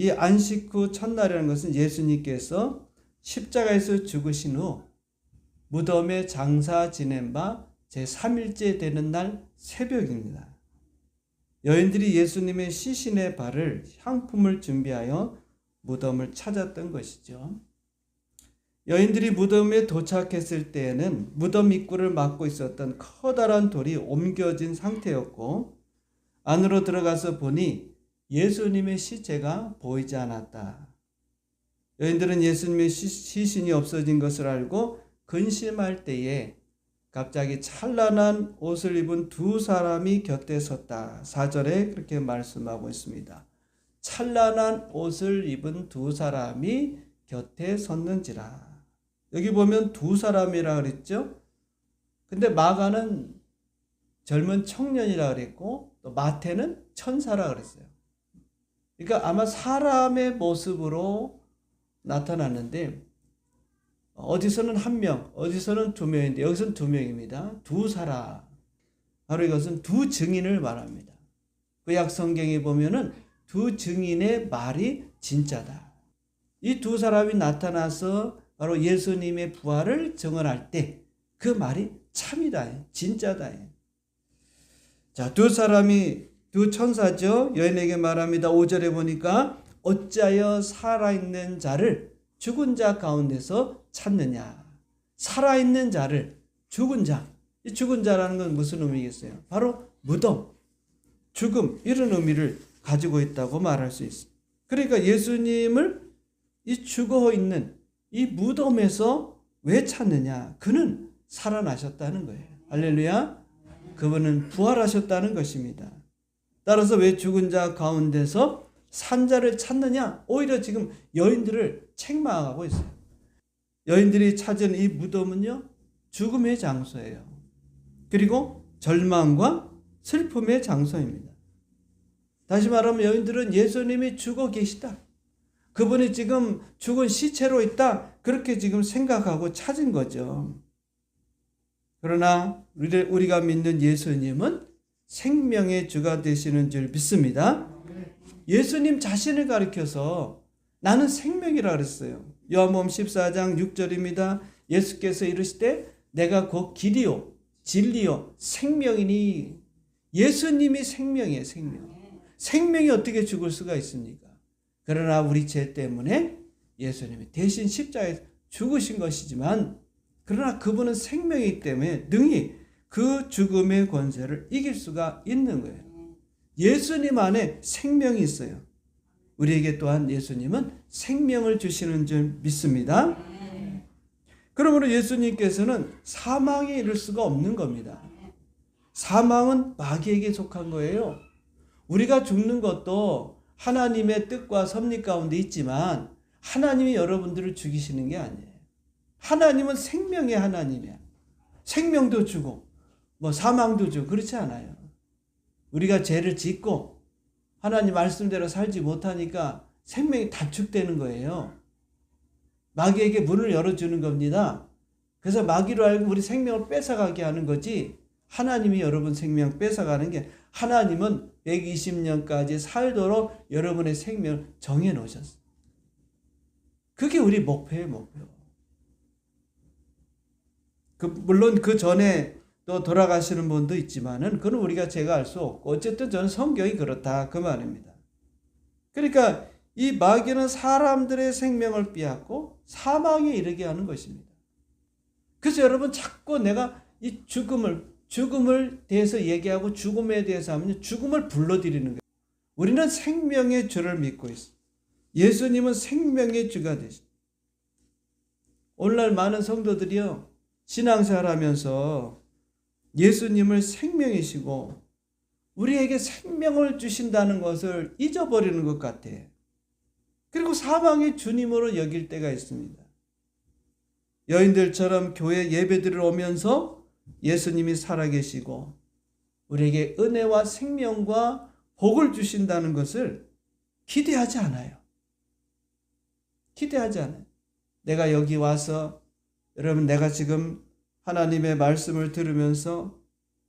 이 안식 후 첫날이라는 것은 예수님께서 십자가에서 죽으신 후 무덤에 장사 지낸 바 제3일째 되는 날 새벽입니다. 여인들이 예수님의 시신의 발을 향품을 준비하여 무덤을 찾았던 것이죠. 여인들이 무덤에 도착했을 때에는 무덤 입구를 막고 있었던 커다란 돌이 옮겨진 상태였고 안으로 들어가서 보니 예수님의 시체가 보이지 않았다. 여인들은 예수님의 시신이 없어진 것을 알고 근심할 때에 갑자기 찬란한 옷을 입은 두 사람이 곁에 섰다. 4절에 그렇게 말씀하고 있습니다. 찬란한 옷을 입은 두 사람이 곁에 섰는지라. 여기 보면 두 사람이라 그랬죠. 근데 마가는 젊은 청년이라 그랬고 또 마태는 천사라 그랬어요. 그러니까 아마 사람의 모습으로 나타났는데 어디서는 한 명, 어디서는 두 명인데 여기서는 두 명입니다. 두 사람. 바로 이것은 두 증인을 말합니다. 구약 성경에 보면은 두 증인의 말이 진짜다. 이 두 사람이 나타나서 바로 예수님의 부활을 증언할 때 그 말이 참이다. 진짜다. 자, 두 사람이 두 천사죠. 여인에게 말합니다. 5절에 보니까 어찌하여 살아있는 자를 죽은 자 가운데서 찾느냐. 살아있는 자를 죽은 자. 이 죽은 자라는 건 무슨 의미겠어요? 바로 무덤, 죽음 이런 의미를 가지고 있다고 말할 수 있습니다. 그러니까 예수님을 이 죽어 있는 이 무덤에서 왜 찾느냐? 그는 살아나셨다는 거예요. 할렐루야. 그분은 부활하셨다는 것입니다. 따라서 왜 죽은 자 가운데서 산 자를 찾느냐? 오히려 지금 여인들을 책망하고 있어요. 여인들이 찾은 이 무덤은요, 죽음의 장소예요. 그리고 절망과 슬픔의 장소입니다. 다시 말하면 여인들은 예수님이 죽어 계시다. 그분이 지금 죽은 시체로 있다. 그렇게 지금 생각하고 찾은 거죠. 그러나 우리가 믿는 예수님은 생명의 주가 되시는 줄 믿습니다. 예수님 자신을 가리켜서 나는 생명이라 그랬어요. 요한복음 14장 6절입니다. 예수께서 이르시되 내가 곧 길이요 진리요 생명이니. 예수님이 생명이에요. 생명이 어떻게 죽을 수가 있습니까? 그러나 우리 죄 때문에 예수님이 대신 십자가에서 죽으신 것이지만 그러나 그분은 생명이기 때문에 능히 그 죽음의 권세를 이길 수가 있는 거예요. 예수님 안에 생명이 있어요. 우리에게 또한 예수님은 생명을 주시는 줄 믿습니다. 그러므로 예수님께서는 사망에 이를 수가 없는 겁니다. 사망은 마귀에게 속한 거예요. 우리가 죽는 것도 하나님의 뜻과 섭리 가운데 있지만 하나님이 여러분들을 죽이시는 게 아니에요. 하나님은 생명의 하나님이야. 생명도 주고 사망도 주고 그렇지 않아요. 우리가 죄를 짓고 하나님 말씀대로 살지 못하니까 생명이 단축되는 거예요. 마귀에게 문을 열어주는 겁니다. 그래서 마귀로 알고 우리 생명을 뺏어가게 하는 거지 하나님이 여러분 생명 뺏어가는 게 하나님은 120년까지 살도록 여러분의 생명을 정해놓으셨어요. 그게 우리 목표예요. 목표. 물론 그 전에 또 돌아가시는 분도 있지만은 그건 우리가 제가 알 수 없고 어쨌든 저는 성경이 그렇다 그 말입니다. 그러니까 이 마귀는 사람들의 생명을 빼앗고 사망에 이르게 하는 것입니다. 그래서 여러분 자꾸 내가 이 죽음을 대해서 얘기하고 죽음에 대해서 하면 죽음을 불러들이는 거예요. 우리는 생명의 주를 믿고 있어요. 예수님은 생명의 주가 되십니다. 오늘날 많은 성도들이요 신앙생활하면서 예수님을 생명이시고 우리에게 생명을 주신다는 것을 잊어버리는 것 같아. 그리고 사망의 주님으로 여길 때가 있습니다. 여인들처럼 교회 예배드리러 오면서 예수님이 살아계시고 우리에게 은혜와 생명과 복을 주신다는 것을 기대하지 않아요. 기대하지 않아요. 내가 여기 와서 여러분 내가 지금 하나님의 말씀을 들으면서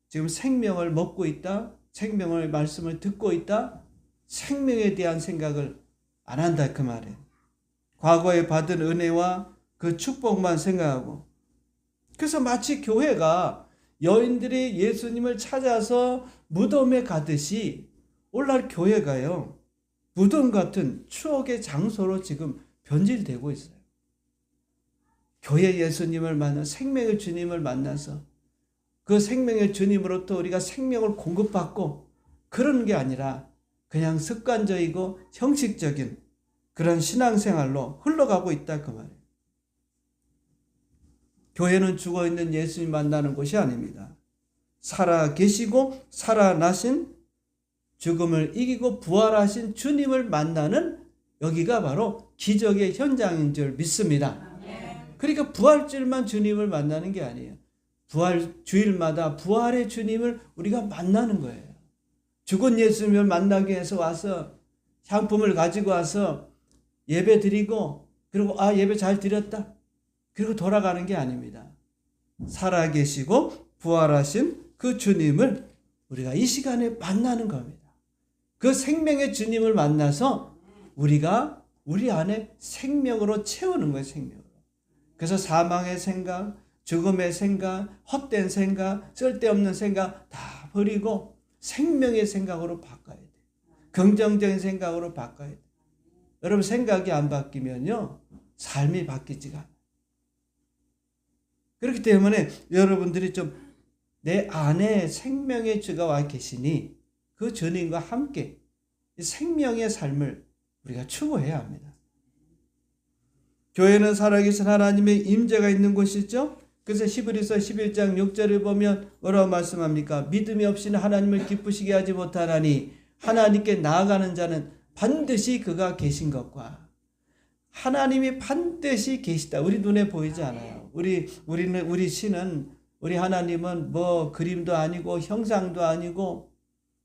지금 생명을 먹고 있다. 생명의 말씀을 듣고 있다. 생명에 대한 생각을 안 한다 그 말이에요. 과거에 받은 은혜와 그 축복만 생각하고. 그래서 마치 교회가 여인들이 예수님을 찾아서 무덤에 가듯이 오늘날 교회가요, 무덤 같은 추억의 장소로 지금 변질되고 있어요. 교회 예수님을 만나 생명의 주님을 만나서 그 생명의 주님으로부터 우리가 생명을 공급받고 그러는 게 아니라 그냥 습관적이고 형식적인 그런 신앙생활로 흘러가고 있다 그 말이에요. 교회는 죽어있는 예수님 만나는 곳이 아닙니다. 살아 계시고 살아나신 죽음을 이기고 부활하신 주님을 만나는 여기가 바로 기적의 현장인 줄 믿습니다. 그러니까 부활주일만 주님을 만나는 게 아니에요. 부활 주일마다 부활의 주님을 우리가 만나는 거예요. 죽은 예수님을 만나기 위해서 와서 향품을 가지고 와서 예배 드리고 그리고 예배 잘 드렸다 그리고 돌아가는 게 아닙니다. 살아계시고 부활하신 그 주님을 우리가 이 시간에 만나는 겁니다. 그 생명의 주님을 만나서 우리가 우리 안에 생명으로 채우는 거예요. 생명으로. 그래서 사망의 생각, 죽음의 생각, 헛된 생각, 쓸데없는 생각 다 버리고 생명의 생각으로 바꿔야 돼요. 긍정적인 생각으로 바꿔야 돼요. 여러분 생각이 안 바뀌면요 삶이 바뀌지가 않아요. 그렇기 때문에 여러분들이 좀 내 안에 생명의 주가 와 계시니 그 주님과 함께 생명의 삶을 우리가 추구해야 합니다. 교회는 살아계신 하나님의 임재가 있는 곳이죠. 그래서 히브리서 11장 6절을 보면 뭐라고 말씀합니까? 믿음이 없이는 하나님을 기쁘시게 하지 못하나니 하나님께 나아가는 자는 반드시 그가 계신 것과 하나님이 반드시 계시다. 우리 눈에 보이지 않아요. 우리 신은 우리 하나님은 뭐 그림도 아니고 형상도 아니고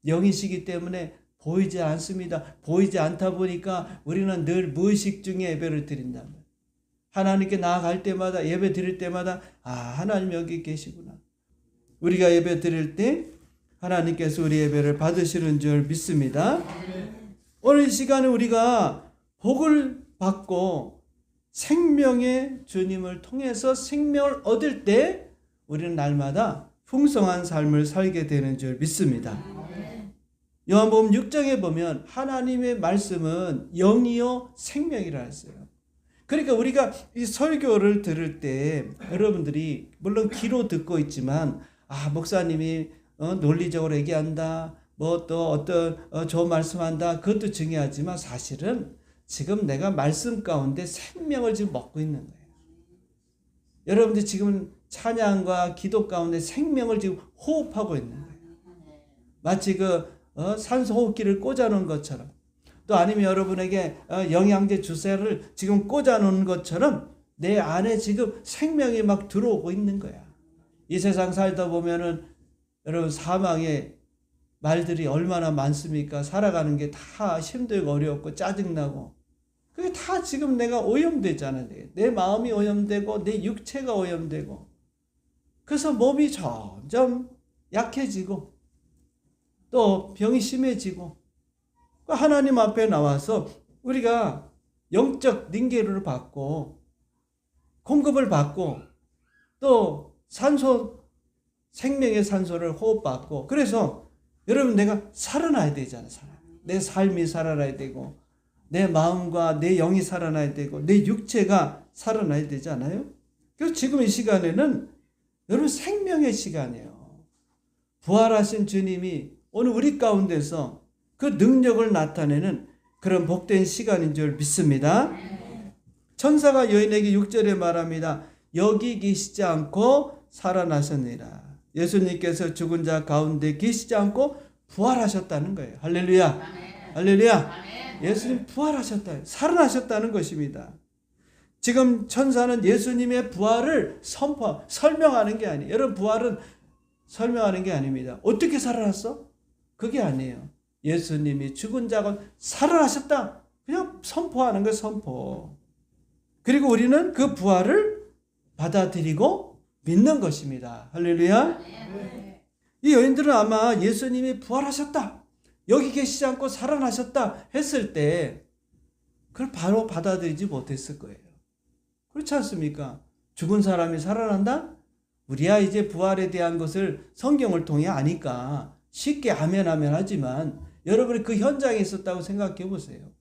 영이시기 때문에 보이지 않습니다. 보이지 않다 보니까 우리는 늘 무의식 중에 예배를 드린다. 하나님께 나아갈 때마다 예배 드릴 때마다 하나님 여기 계시구나. 우리가 예배 드릴 때 하나님께서 우리 예배를 받으시는 줄 믿습니다. 오늘 이 시간에 우리가 복을 받고 생명의 주님을 통해서 생명을 얻을 때 우리는 날마다 풍성한 삶을 살게 되는 줄 믿습니다. 요한복음 6장에 보면 하나님의 말씀은 영이요 생명이라 했어요. 그러니까 우리가 이 설교를 들을 때 여러분들이 물론 귀로 듣고 있지만 목사님이 논리적으로 얘기한다, 뭐 또 어떤 좋은 말씀한다, 그것도 중요하지만 사실은 지금 내가 말씀 가운데 생명을 지금 먹고 있는 거예요. 여러분들 지금 찬양과 기도 가운데 생명을 지금 호흡하고 있는 거예요. 마치 산소 호흡기를 꽂아놓은 것처럼, 또 아니면 여러분에게 영양제 주사를 지금 꽂아놓은 것처럼 내 안에 지금 생명이 막 들어오고 있는 거야. 이 세상 살다 보면은 여러분 사망의 말들이 얼마나 많습니까? 살아가는 게 다 힘들고 어렵고 짜증나고 그게 다 지금 내가 오염되잖아요. 내 마음이 오염되고 내 육체가 오염되고 그래서 몸이 점점 약해지고 또 병이 심해지고 하나님 앞에 나와서 우리가 영적 닝게를 받고 공급을 받고 또 생명의 산소를 호흡받고 그래서 여러분 내가 살아나야 되잖아요. 내 삶이 살아나야 되고 내 마음과 내 영이 살아나야 되고 내 육체가 살아나야 되지 않아요? 그래서 지금 이 시간에는 여러분 생명의 시간이에요. 부활하신 주님이 오늘 우리 가운데서 그 능력을 나타내는 그런 복된 시간인 줄 믿습니다. 천사가 여인에게 6절에 말합니다. 여기 계시지 않고 살아나셨느니라. 예수님께서 죽은 자 가운데 계시지 않고 부활하셨다는 거예요. 할렐루야. 할렐루야. 예수님 부활하셨다. 살아나셨다는 것입니다. 지금 천사는 예수님의 부활을 설명하는 게 아니에요. 여러분 부활은 설명하는 게 아닙니다. 어떻게 살아났어? 그게 아니에요. 예수님이 죽은 자가 살아나셨다. 그냥 선포하는 거예요. 선포. 그리고 우리는 그 부활을 받아들이고 믿는 것입니다. 할렐루야. 이 여인들은 아마 예수님이 부활하셨다, 여기 계시지 않고 살아나셨다 했을 때 그걸 바로 받아들이지 못했을 거예요. 그렇지 않습니까? 죽은 사람이 살아난다? 우리야 이제 부활에 대한 것을 성경을 통해 아니까 쉽게 아멘 하지만 여러분이 그 현장에 있었다고 생각해 보세요.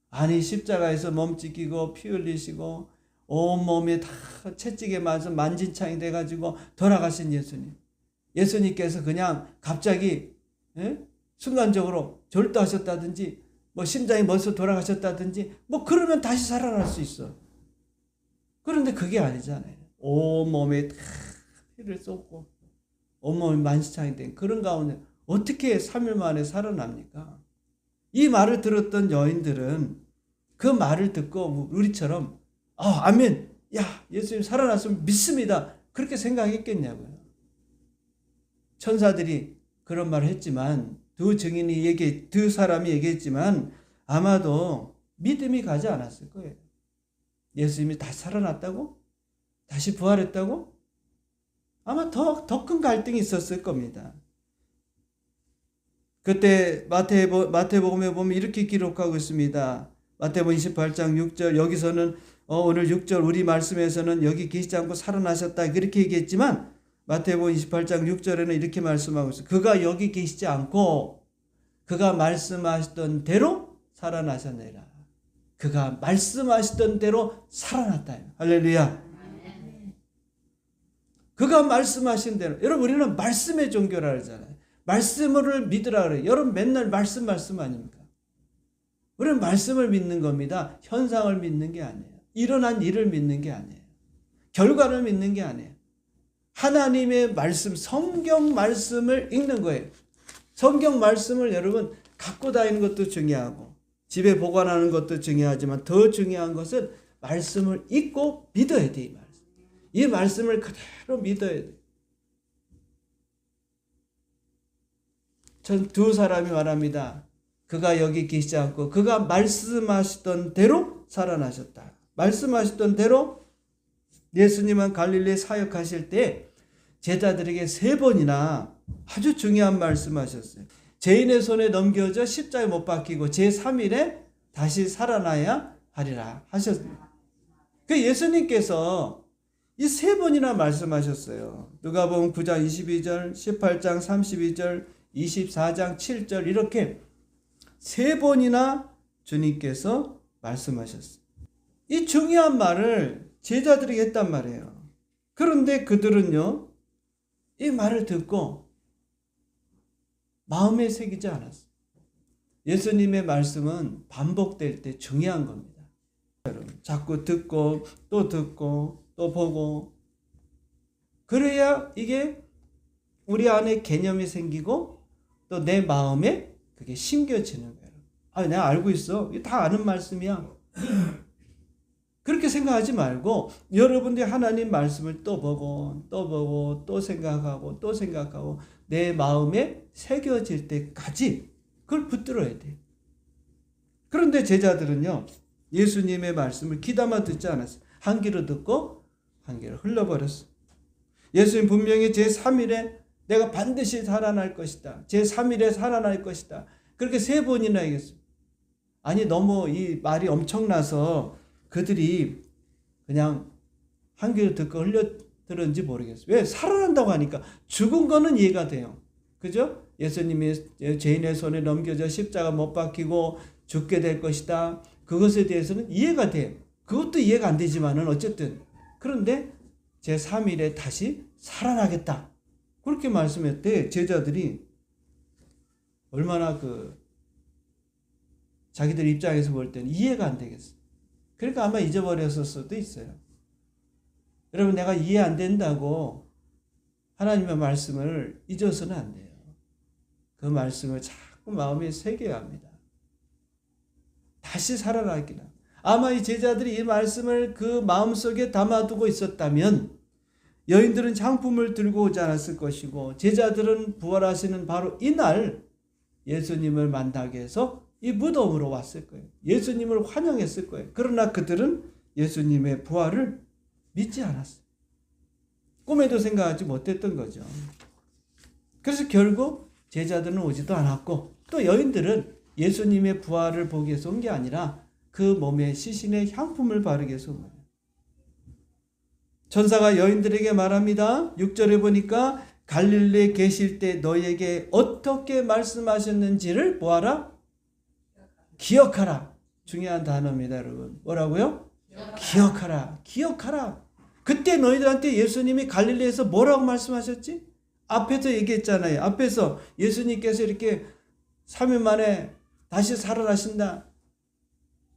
아니 십자가에서 몸 찢기고 피 흘리시고 온몸에 다 채찍에 맞아서 만진창이 돼가지고 돌아가신 예수님. 예수님께서 그냥 갑자기 순간적으로 절도하셨다든지 뭐 심장이 멎어 돌아가셨다든지 뭐 그러면 다시 살아날 수 있어. 그런데 그게 아니잖아요. 온몸에 다 피를 쏟고 온몸이 만신창이 된 그런 가운데 어떻게 3일 만에 살아납니까? 이 말을 들었던 여인들은 그 말을 듣고 우리처럼 아멘, 야 예수님 살아났으면 믿습니다. 그렇게 생각했겠냐고요. 천사들이 그런 말을 했지만 두 사람이 얘기했지만 아마도 믿음이 가지 않았을 거예요. 예수님이 다시 살아났다고? 다시 부활했다고? 아마 더 큰 갈등이 있었을 겁니다. 그때 마태복음에 보면 이렇게 기록하고 있습니다. 마태복음 28장 6절 여기서는 오늘 6절 우리 말씀에서는 여기 계시지 않고 살아나셨다 그렇게 얘기했지만 마태복음 28장 6절에는 이렇게 말씀하고 있어요. 그가 여기 계시지 않고 그가 말씀하시던 대로 살아나셨느니라. 그가 말씀하시던 대로 살아났다. 할렐루야. 그가 말씀하신 대로. 여러분 우리는 말씀의 종교라 그러잖아요. 말씀을 믿으라 그래요. 여러분 맨날 말씀 아닙니까? 우리는 말씀을 믿는 겁니다. 현상을 믿는 게 아니에요. 일어난 일을 믿는 게 아니에요. 결과를 믿는 게 아니에요. 하나님의 말씀, 성경 말씀을 읽는 거예요. 성경 말씀을 여러분 갖고 다니는 것도 중요하고 집에 보관하는 것도 중요하지만 더 중요한 것은 말씀을 읽고 믿어야 돼. 이 말씀을 그대로 믿어야 돼. 전 두 사람이 말합니다. 그가 여기 계시지 않고 그가 말씀하시던 대로 살아나셨다. 말씀하시던 대로 예수님은 갈릴리에 사역하실 때 제자들에게 3번이나 아주 중요한 말씀하셨어요. 죄인의 손에 넘겨져 십자가에 못 박히고 제3일에 다시 살아나야 하리라 하셨습니다. 그 예수님께서 이 3번이나 말씀하셨어요. 누가복음 9장 22절, 18장 32절, 24장 7절 이렇게 3번이나 주님께서 말씀하셨어요. 이 중요한 말을 제자들에게 했단 말이에요. 그런데 그들은요, 이 말을 듣고 마음에 새기지 않았어요. 예수님의 말씀은 반복될 때 중요한 겁니다. 자꾸 듣고 또 보고 그래야 이게 우리 안에 개념이 생기고 또 내 마음에 그게 심겨지는 거예요. 내가 알고 있어. 이거 다 아는 말씀이야. 그렇게 생각하지 말고 여러분들이 하나님 말씀을 또 보고 또 생각하고 내 마음에 새겨질 때까지 그걸 붙들어야 돼. 그런데 제자들은요. 예수님의 말씀을 귀담아 듣지 않았어요. 한 귀로 듣고 한 귀로 흘러버렸어. 예수님 분명히 제3일에 내가 반드시 살아날 것이다. 제3일에 살아날 것이다. 그렇게 3번이나 얘기했어요. 아니 너무 이 말이 엄청나서 그들이 그냥 한 귀로 듣고 흘려들었는지 모르겠어요. 왜? 살아난다고 하니까 죽은 거는 이해가 돼요. 그죠? 예수님이 죄인의 손에 넘겨져 십자가 못 박히고 죽게 될 것이다. 그것에 대해서는 이해가 돼요. 그것도 이해가 안 되지만은 어쨌든 그런데 제3일에 다시 살아나겠다. 그렇게 말씀했대. 제자들이 얼마나 자기들 입장에서 볼 때는 이해가 안 되겠어. 그러니까 아마 잊어버렸을 수도 있어요. 여러분 내가 이해 안 된다고 하나님의 말씀을 잊어서는 안 돼요. 그 말씀을 자꾸 마음에 새겨야 합니다. 다시 살아나기나. 아마 이 제자들이 이 말씀을 그 마음속에 담아두고 있었다면 여인들은 향품을 들고 오지 않았을 것이고 제자들은 부활하시는 바로 이날 예수님을 만나게 해서 이 무덤으로 왔을 거예요. 예수님을 환영했을 거예요. 그러나 그들은 예수님의 부활을 믿지 않았어요. 꿈에도 생각하지 못했던 거죠. 그래서 결국 제자들은 오지도 않았고 또 여인들은 예수님의 부활을 보기 위해서 온 게 아니라 그 몸에 시신의 향품을 바르게 해서 온 거예요. 천사가 여인들에게 말합니다. 6절에 보니까 갈릴리에 계실 때 너희에게 어떻게 말씀하셨는지를 뭐하라? 기억하라. 중요한 단어입니다, 여러분. 뭐라고요? 기억하라. 기억하라. 그때 너희들한테 예수님이 갈릴리에서 뭐라고 말씀하셨지? 앞에서 얘기했잖아요. 앞에서 예수님께서 이렇게 3일 만에 다시 살아나신다.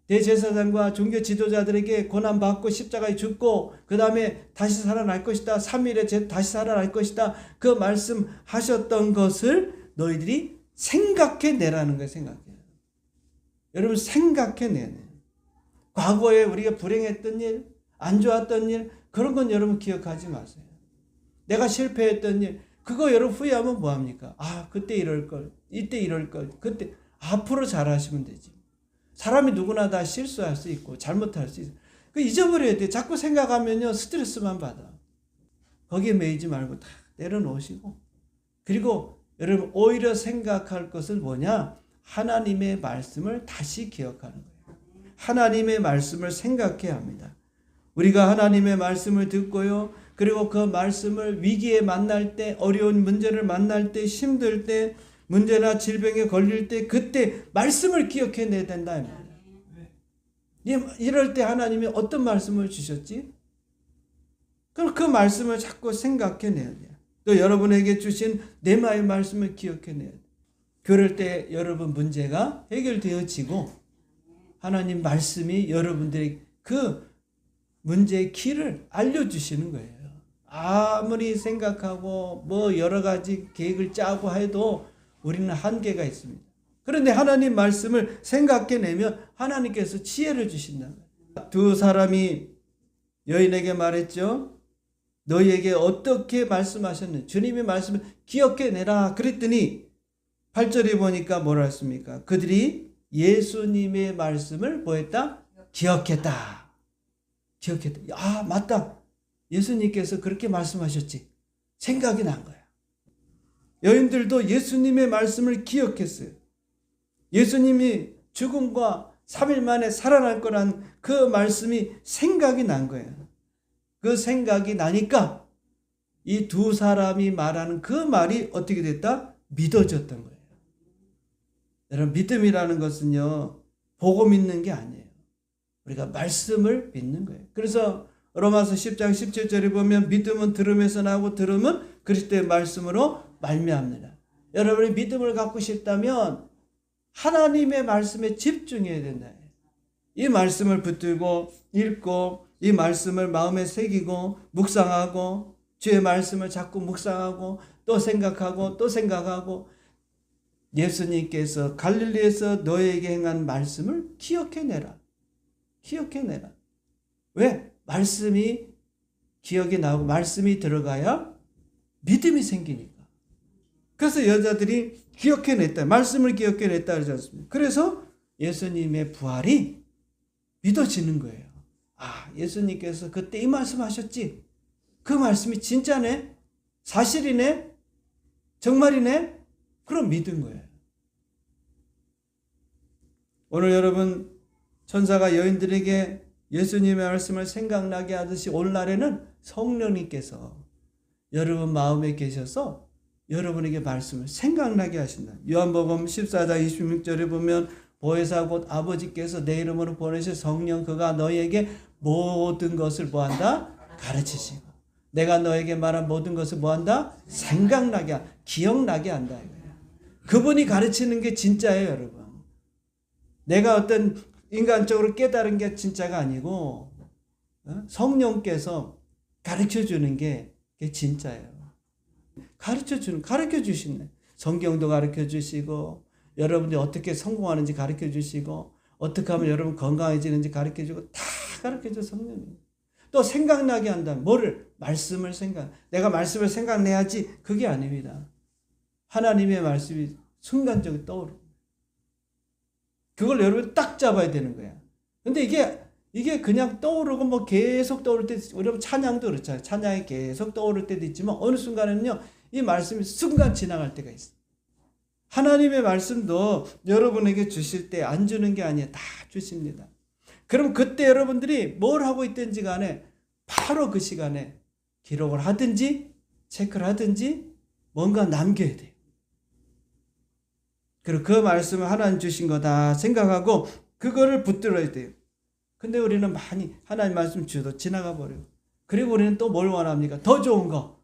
대제사장과 종교 지도자들에게 고난받고 십자가에 죽고 그 다음에 다시 살아날 것이다. 3일에 다시 살아날 것이다. 그 말씀하셨던 것을 너희들이 생각해내라는 거예요. 생각해. 여러분 생각해내야 돼요. 과거에 우리가 불행했던 일, 안 좋았던 일, 그런 건 여러분 기억하지 마세요. 내가 실패했던 일, 그거 여러분 후회하면 뭐합니까? 아, 그때 이럴 걸, 이때 이럴 걸, 그때 앞으로 잘하시면 되지. 사람이 누구나 다 실수할 수 있고 잘못할 수 있어요. 그 잊어버려야 돼. 자꾸 생각하면요 스트레스만 받아. 거기에 매이지 말고 다 내려놓으시고, 그리고 여러분 오히려 생각할 것은 뭐냐? 하나님의 말씀을 다시 기억하는 거예요. 하나님의 말씀을 생각해야 합니다. 우리가 하나님의 말씀을 듣고요, 그리고 그 말씀을 위기에 만날 때, 어려운 문제를 만날 때, 힘들 때, 문제나 질병에 걸릴 때 그때 말씀을 기억해내야 된다. 이럴 때 하나님이 어떤 말씀을 주셨지? 그럼 그 말씀을 자꾸 생각해내야 돼요. 또 여러분에게 주신 뇌마의 말씀을 기억해내야 돼요. 그럴 때 여러분 문제가 해결되어지고 하나님 말씀이 여러분들에게 그 문제의 길을 알려주시는 거예요. 아무리 생각하고 뭐 여러 가지 계획을 짜고 해도 우리는 한계가 있습니다. 그런데 하나님 말씀을 생각해내면 하나님께서 지혜를 주신다. 두 사람이 여인에게 말했죠. 너희에게 어떻게 말씀하셨는지 주님의 말씀을 기억해내라 그랬더니 8절에 보니까 뭐라 했습니까? 그들이 예수님의 말씀을 뭐 했다? 기억했다. 기억했다. 아, 맞다. 예수님께서 그렇게 말씀하셨지. 생각이 난 거야. 여인들도 예수님의 말씀을 기억했어요. 예수님이 죽음과 3일 만에 살아날 거란 그 말씀이 생각이 난 거예요. 그 생각이 나니까 이 두 사람이 말하는 그 말이 어떻게 됐다? 믿어졌던 거예요. 여러분 믿음이라는 것은요, 보고 믿는 게 아니에요. 우리가 말씀을 믿는 거예요. 그래서 로마서 10장 17절에 보면 믿음은 들음에서 나오고 들음은 그리스도의 말씀으로 말미암느라. 여러분이 믿음을 갖고 싶다면 하나님의 말씀에 집중해야 된다. 이 말씀을 붙들고 읽고 이 말씀을 마음에 새기고 묵상하고 주의 말씀을 자꾸 묵상하고 또 생각하고 또 생각하고 예수님께서 갈릴리에서 너에게 행한 말씀을 기억해내라. 기억해내라. 왜? 말씀이 기억이 나고 말씀이 들어가야 믿음이 생기니까. 그래서 여자들이 기억해냈다. 말씀을 기억해냈다 그러지 않습니까? 그래서 예수님의 부활이 믿어지는 거예요. 아, 예수님께서 그때 이 말씀하셨지. 그 말씀이 진짜네. 사실이네. 정말이네. 그럼 믿은 거예요. 오늘 여러분 천사가 여인들에게 예수님의 말씀을 생각나게 하듯이 오늘날에는 성령님께서 여러분 마음에 계셔서 여러분에게 말씀을 생각나게 하신다. 요한복음 14장 26절에 보면 보혜사 곧 아버지께서 내 이름으로 보내실 성령 그가 너희에게 모든 것을 뭐한다? 가르치시고 내가 너에게 말한 모든 것을 뭐한다? 생각나게 기억나게 한다. 그분이 가르치는 게 진짜예요, 여러분. 내가 어떤 인간적으로 깨달은 게 진짜가 아니고 성령께서 가르쳐주는 게 진짜예요. 가르쳐주시네. 성경도 가르쳐주시고 여러분들이 어떻게 성공하는지 가르쳐주시고 어떻게 하면 여러분 건강해지는지 가르쳐주고 다 가르쳐줘 성령님. 또 생각나게 한다면 뭐를? 말씀을 내가 말씀을 생각내야지 그게 아닙니다. 하나님의 말씀이 순간적으로 떠오르고 그걸 여러분 딱 잡아야 되는 거야. 근데 이게 그냥 떠오르고 뭐 계속 떠오를 때, 여러분 찬양도 그렇잖아요. 찬양이 계속 떠오를 때도 있지만 어느 순간에는요, 이 말씀이 순간 지나갈 때가 있어요. 하나님의 말씀도 여러분에게 주실 때 안 주는 게 아니에요. 다 주십니다. 그럼 그때 여러분들이 뭘 하고 있든지 간에 바로 그 시간에 기록을 하든지 체크를 하든지 뭔가 남겨야 돼요. 그리고 그 말씀을 하나님 주신 거다 생각하고 그거를 붙들어야 돼요. 근데 우리는 많이 하나님 말씀 주도 지나가 버려요. 그리고 우리는 또 뭘 원합니까? 더 좋은 거,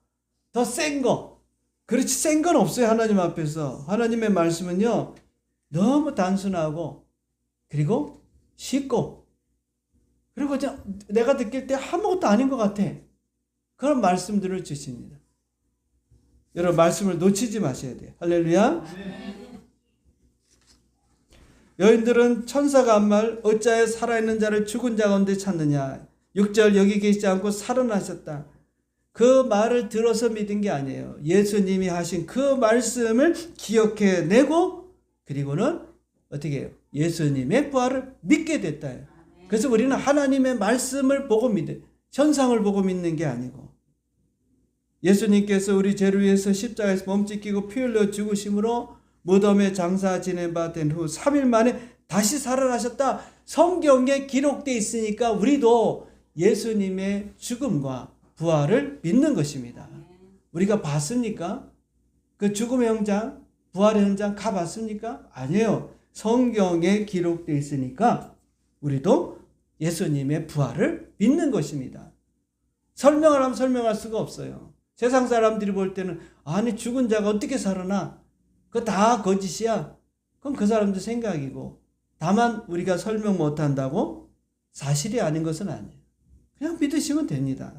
더 센 거. 그렇지 센 건 없어요. 하나님 앞에서. 하나님의 말씀은요 너무 단순하고 그리고 쉽고 그리고 내가 느낄 때 아무것도 아닌 것 같아. 그런 말씀들을 주십니다. 여러분 말씀을 놓치지 마셔야 돼요. 할렐루야. 여인들은 천사가 한 말 어찌하여 살아있는 자를 죽은 자 가운데 찾느냐. 6절 여기 계시지 않고 살아나셨다. 그 말을 들어서 믿은 게 아니에요. 예수님이 하신 그 말씀을 기억해내고 그리고는 어떻게 해요? 예수님의 부활을 믿게 됐다. 그래서 우리는 하나님의 말씀을 보고 믿어요. 현상을 보고 믿는 게 아니고 예수님께서 우리 죄를 위해서 십자가에서 몸짓기고 피 흘려 죽으심으로 무덤에 장사 지낸 바 된 후 3일 만에 다시 살아나셨다. 성경에 기록되어 있으니까 우리도 예수님의 죽음과 부활을 믿는 것입니다. 우리가 봤습니까? 그 죽음의 현장, 부활의 현장 가봤습니까? 아니에요. 성경에 기록되어 있으니까 우리도 예수님의 부활을 믿는 것입니다. 설명을 하면 설명할 수가 없어요. 세상 사람들이 볼 때는 아니 죽은 자가 어떻게 살아나? 그거 다 거짓이야. 그건 그 사람들 생각이고 다만 우리가 설명 못한다고 사실이 아닌 것은 아니에요. 그냥 믿으시면 됩니다.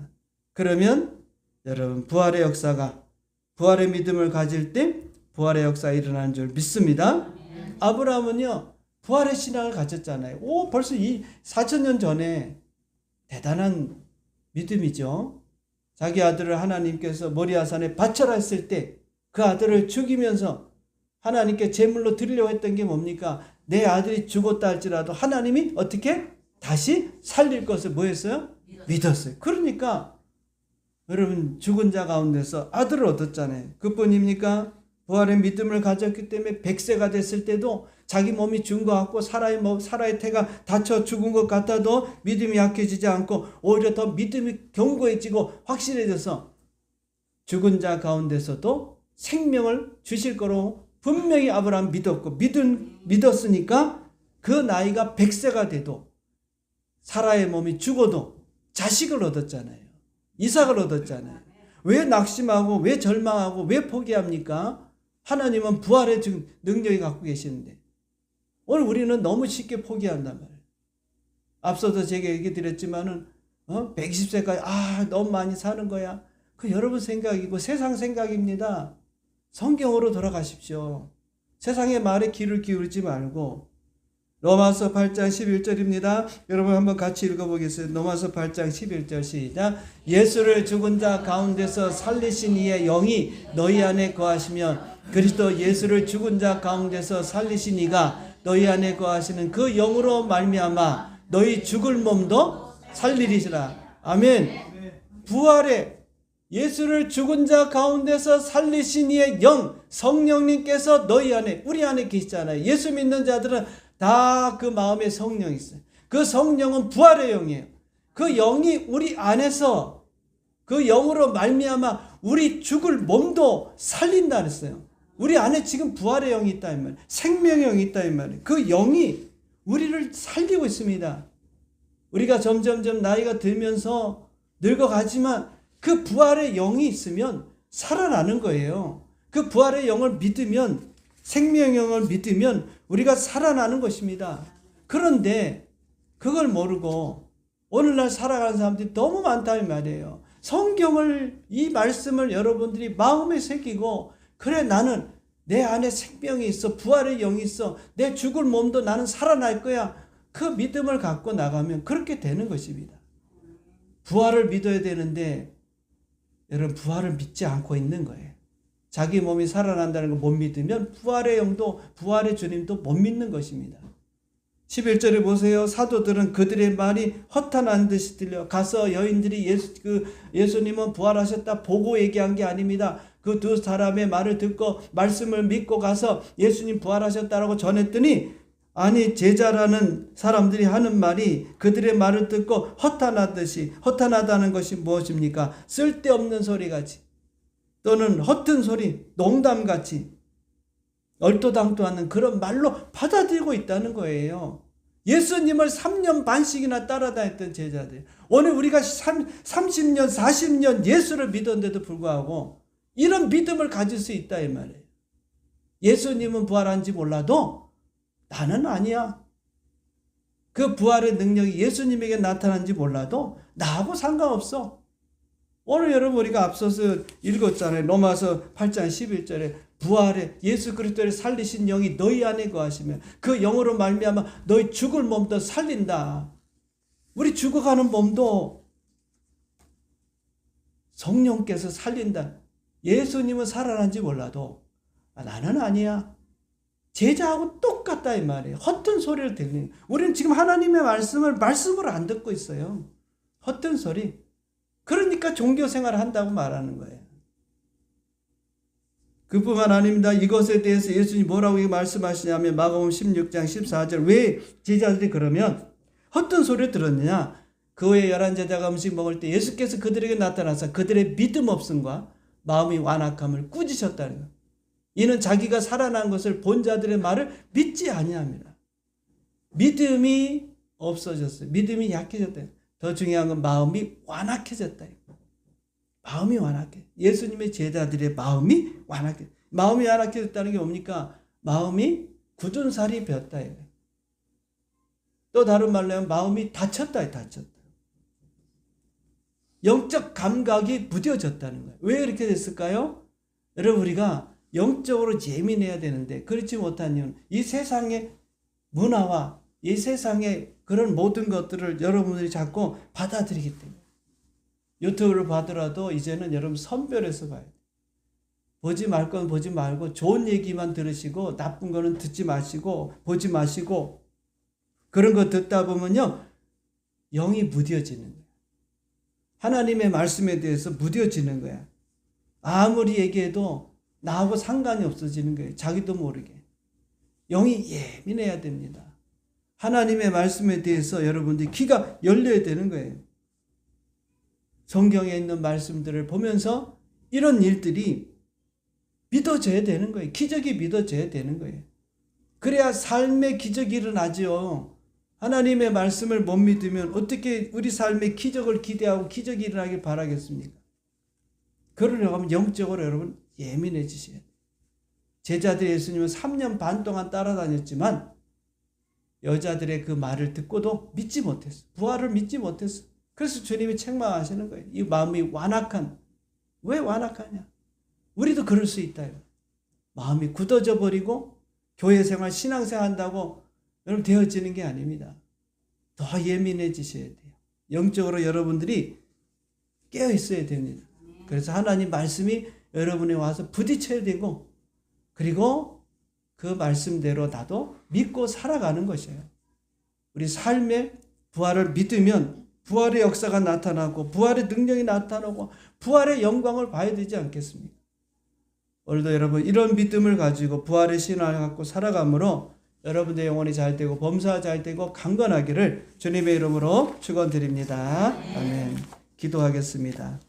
그러면 여러분 부활의 역사가 부활의 믿음을 가질 때 부활의 역사가 일어나는 줄 믿습니다. 아브라함은요 부활의 신앙을 가졌잖아요. 벌써 4,000년 전에 대단한 믿음이죠. 자기 아들을 하나님께서 모리아산에 바쳐라 했을 때 그 아들을 죽이면서 하나님께 제물로 드리려고 했던 게 뭡니까? 내 아들이 죽었다 할지라도 하나님이 어떻게 다시 살릴 것을 뭐 했어요? 믿었어요. 그러니까 여러분 죽은 자 가운데서 아들을 얻었잖아요. 그뿐입니까? 부활의 믿음을 가졌기 때문에 100세가 됐을 때도 자기 몸이 죽은 것 같고 사라의 태가 다쳐 죽은 것 같아도 믿음이 약해지지 않고 오히려 더 믿음이 견고해지고 확실해져서 죽은 자 가운데서도 생명을 주실 거로 분명히 아브라함 믿었고 믿었으니까 그 나이가 100세가 돼도 사라의 몸이 죽어도 자식을 얻었잖아요. 이삭을 얻었잖아요. 왜 낙심하고 왜 절망하고 왜 포기합니까? 하나님은 부활의 능력이 갖고 계시는데 오늘 우리는 너무 쉽게 포기한단 말이에요. 앞서도 제가 얘기 드렸지만은 120세까지 너무 많이 사는 거야. 그 여러분 생각이고 세상 생각입니다. 성경으로 돌아가십시오. 세상의 말에 귀를 기울이지 말고 로마서 8장 11절입니다. 여러분 한번 같이 읽어보겠습니다. 로마서 8장 11절 시작. 예수를 죽은 자 가운데서 살리신 이의 영이 너희 안에 거하시면 그리스도 예수를 죽은 자 가운데서 살리신 이가 너희 안에 거하시는 그 영으로 말미암아 너희 죽을 몸도 살리리시라. 아멘. 부활의 예수를 죽은 자 가운데서 살리신 이의 영 성령님께서 너희 안에 우리 안에 계시잖아요. 예수 믿는 자들은 다 그 마음에 성령이 있어요. 그 성령은 부활의 영이에요. 그 영이 우리 안에서 그 영으로 말미암아 우리 죽을 몸도 살린다 그랬어요. 우리 안에 지금 부활의 영이 있다 이 말이에요. 생명의 영이 있다 이 말이에요. 그 영이 우리를 살리고 있습니다. 우리가 점점점 나이가 들면서 늙어가지만 그 부활의 영이 있으면 살아나는 거예요. 그 부활의 영을 믿으면 생명의 영을 믿으면 우리가 살아나는 것입니다. 그런데 그걸 모르고 오늘날 살아가는 사람들이 너무 많다 이 말이에요. 성경을 이 말씀을 여러분들이 마음에 새기고 그래 나는 내 안에 생명이 있어 부활의 영이 있어 내 죽을 몸도 나는 살아날 거야. 그 믿음을 갖고 나가면 그렇게 되는 것입니다. 부활을 믿어야 되는데 여러분 부활을 믿지 않고 있는 거예요. 자기 몸이 살아난다는 걸 못 믿으면 부활의 영도 부활의 주님도 못 믿는 것입니다. 11절에 보세요. 사도들은 그들의 말이 허탄한 듯이 들려 가서 여인들이 예수님은 부활하셨다 보고 얘기한 게 아닙니다. 그 두 사람의 말을 듣고 말씀을 믿고 가서 예수님 부활하셨다라고 전했더니 아니 제자라는 사람들이 하는 말이 그들의 말을 듣고 허탄하다는 것이 무엇입니까? 쓸데없는 소리같이 또는 허튼 소리, 농담같이 얼토당토 하는 그런 말로 받아들이고 있다는 거예요. 예수님을 3년 반씩이나 따라다녔던 제자들, 오늘 우리가 30년 40년 예수를 믿었는데도 불구하고 이런 믿음을 가질 수 있다 이 말이에요. 예수님은 부활한지 몰라도 나는 아니야. 그 부활의 능력이 예수님에게 나타난지 몰라도 나하고 상관없어. 오늘 여러분 우리가 앞서서 읽었잖아요. 로마서 8장 11절에 부활의 예수 그리스도를 살리신 영이 너희 안에 거하시면 그 영으로 말미암아 너희 죽을 몸도 살린다. 우리 죽어가는 몸도 성령께서 살린다. 예수님은 살아난지 몰라도 나는 아니야. 제자하고 똑같다 이 말이에요. 헛된 소리를 들리는. 우리는 지금 하나님의 말씀으로 안 듣고 있어요. 헛된 소리. 그러니까 종교생활을 한다고 말하는 거예요. 그뿐만 아닙니다. 이것에 대해서 예수님이 뭐라고 말씀하시냐면 마가복음 16장 14절 왜 제자들이 그러면 헛된 소리를 들었느냐. 그 후에 11제자가 음식 먹을 때 예수께서 그들에게 나타나서 그들의 믿음 없음과 마음이 완악함을 꾸짖으셨다는 거예요. 이는 자기가 살아난 것을 본 자들의 말을 믿지 아니합니다. 믿음이 없어졌어요. 믿음이 약해졌다. 더 중요한 건 마음이 완악해졌다. 마음이 완악해. 예수님의 제자들의 마음이 완악해. 마음이 완악해졌다는 게 뭡니까? 마음이 굳은 살이 배었다. 또 다른 말로 하면 마음이 다쳤다. 영적 감각이 무뎌졌다는 거예요. 왜 이렇게 됐을까요? 여러분 우리가 영적으로 예민해야 되는데 그렇지 못한 이유는 이 세상의 문화와 이 세상의 그런 모든 것들을 여러분들이 자꾸 받아들이기 때문에 유튜브를 봐더라도 이제는 여러분 선별해서 봐야 돼요. 보지 말 건 보지 말고 좋은 얘기만 들으시고 나쁜 거는 듣지 마시고 보지 마시고 그런 거 듣다 보면요 영이 무뎌지는 거예요. 하나님의 말씀에 대해서 무뎌지는 거야. 아무리 얘기해도 나하고 상관이 없어지는 거예요. 자기도 모르게. 영이 예민해야 됩니다. 하나님의 말씀에 대해서 여러분들이 귀가 열려야 되는 거예요. 성경에 있는 말씀들을 보면서 이런 일들이 믿어져야 되는 거예요. 기적이 믿어져야 되는 거예요. 그래야 삶의 기적이 일어나죠. 하나님의 말씀을 못 믿으면 어떻게 우리 삶의 기적을 기대하고 기적이 일어나길 바라겠습니까? 그러려고 하면 영적으로 여러분 예민해지셔야 돼요. 제자들이 예수님을 3년 반 동안 따라다녔지만 여자들의 그 말을 듣고도 믿지 못했어. 부활을 믿지 못했어. 그래서 주님이 책망하시는 거예요. 이 마음이 완악한. 왜 완악하냐? 우리도 그럴 수 있다. 마음이 굳어져 버리고 교회 생활, 신앙생활 한다고 여러분 되어지는 게 아닙니다. 더 예민해지셔야 돼요. 영적으로 여러분들이 깨어 있어야 됩니다. 그래서 하나님 말씀이 여러분에 와서 부딪혀야 되고 그리고 그 말씀대로 나도 믿고 살아가는 것이에요. 우리 삶의 부활을 믿으면 부활의 역사가 나타나고 부활의 능력이 나타나고 부활의 영광을 봐야 되지 않겠습니까? 오늘도 여러분 이런 믿음을 가지고 부활의 신앙을 갖고 살아감으로 여러분의 영혼이 잘 되고 범사가 잘 되고 강건하기를 주님의 이름으로 축원드립니다. 아멘. 기도하겠습니다.